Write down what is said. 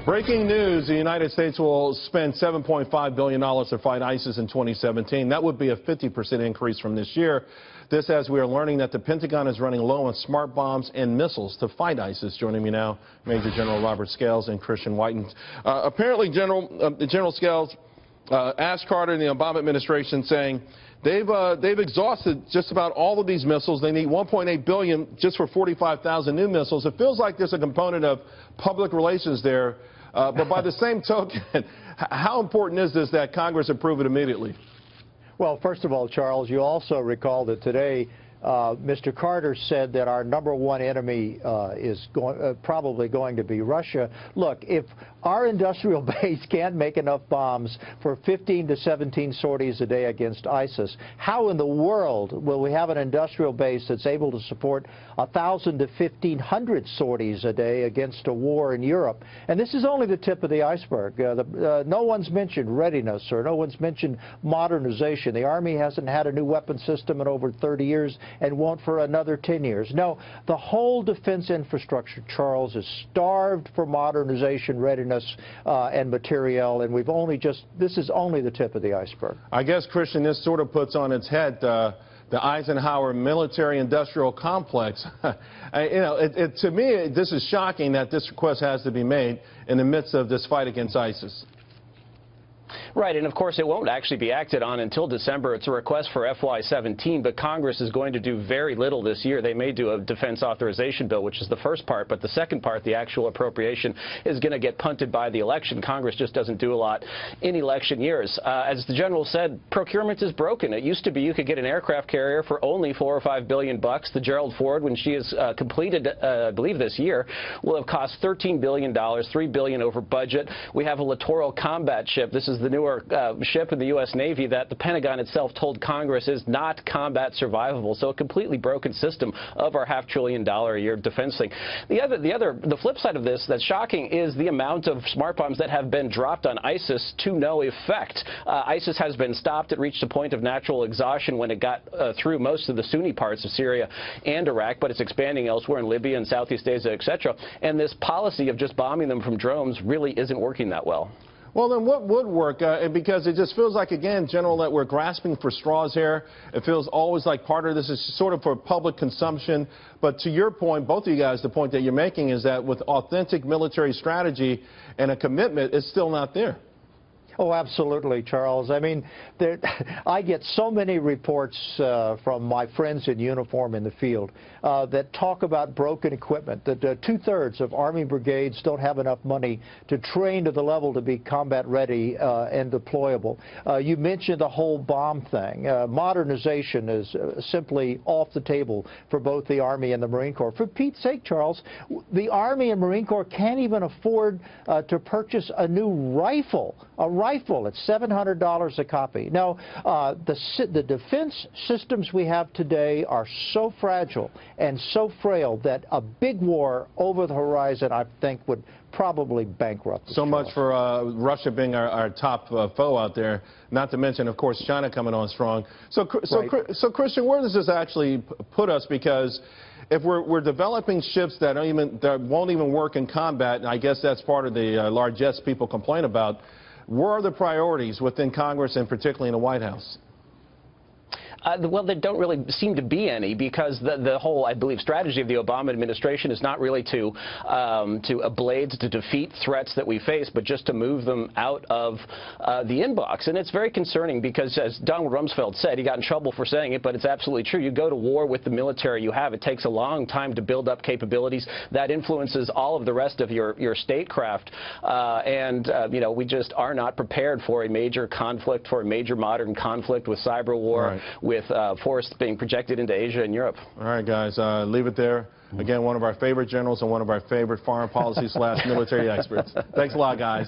Breaking news, the United States will spend $7.5 billion to fight ISIS in 2017. That would be a 50% increase from this year. This as we are learning that the Pentagon is running low on smart bombs and missiles to fight ISIS. Joining me now, Major General Robert Scales and Christian Whiton. Apparently, General Scales asked Carter and the Obama administration saying they've exhausted just about all of these missiles. They need $1.8 billion just for 45,000 new missiles. It feels like there's a component of public relations there. But by the same token, how important is this that Congress approve it immediately? Well, first of all, Charles, you also recall that today Mr. Carter said that our #1 enemy is probably going to be Russia. Look, if our industrial base can't make enough bombs for 15 to 17 sorties a day against ISIS, how in the world will we have an industrial base that's able to support 1,000 to 1,500 sorties a day against a war in Europe? And this is only the tip of the iceberg. No one's mentioned readiness, or no one's mentioned modernization. The Army hasn't had a new weapon system in over 30 years and won't for another 10 years. No, the whole defense infrastructure, Charles, is starved for modernization, readiness, and materiel, and this is only the tip of the iceberg. I guess, Christian, this sort of puts on its head the Eisenhower military-industrial complex. To me, this is shocking that this request has to be made in the midst of this fight against ISIS. Right, and of course it won't actually be acted on until December. It's a request for FY17, but Congress is going to do very little this year. They may do a defense authorization bill, which is the first part, but the second part, the actual appropriation, is going to get punted by the election. Congress just doesn't do a lot in election years. As the general said, procurement is broken. It used to be you could get an aircraft carrier for only $4 or $5 billion. The Gerald Ford, when she is completed, I believe this year, will have cost $13 billion, $3 billion over budget. We have a littoral combat ship. This is the newer ship in the U.S. Navy that the Pentagon itself told Congress is not combat survivable. So a completely broken system of our $500 billion a year defense thing. The flip side of this that's shocking is the amount of smart bombs that have been dropped on ISIS to no effect. ISIS has been stopped. It reached a point of natural exhaustion when it got through most of the Sunni parts of Syria and Iraq, but it's expanding elsewhere in Libya and Southeast Asia, etc. And this policy of just bombing them from drones really isn't working that well. Well, then what would work? Because it just feels like, again, General, that we're grasping for straws here. It feels always like part of this is sort of for public consumption. But to your point, both of you guys, the point that you're making is that with authentic military strategy and a commitment, it's still not there. Oh, absolutely, Charles. I mean, I get so many reports from my friends in uniform in the field that talk about broken equipment, that 2/3 of Army brigades don't have enough money to train to the level to be combat ready and deployable. You mentioned the whole bomb thing. Modernization is simply off the table for both the Army and the Marine Corps. For Pete's sake, Charles, the Army and Marine Corps can't even afford to purchase a new rifle. It's $700 a copy. Now, the defense systems we have today are so fragile and so frail that a big war over the horizon, I think, would probably bankrupt us. So much for Russia being our top foe out there, not to mention, of course, China coming on strong. So Christian, where does this actually put us? Because if we're developing ships that won't even work in combat, and I guess that's part of the largesse people complain about, where are the priorities within Congress and particularly in the White House? Well, there don't really seem to be any, because the whole, I believe, strategy of the Obama administration is not really to defeat threats that we face, but just to move them out of the inbox. And it's very concerning because, as Donald Rumsfeld said, he got in trouble for saying it, but it's absolutely true. You go to war with the military you have. It takes a long time to build up capabilities. That influences all of the rest of your statecraft. You know, we just are not prepared for a major conflict, for a major modern conflict with cyber war, right, with forests being projected into Asia and Europe. All right, guys, leave it there. Again, one of our favorite generals and one of our favorite foreign policy / military experts. Thanks a lot, guys.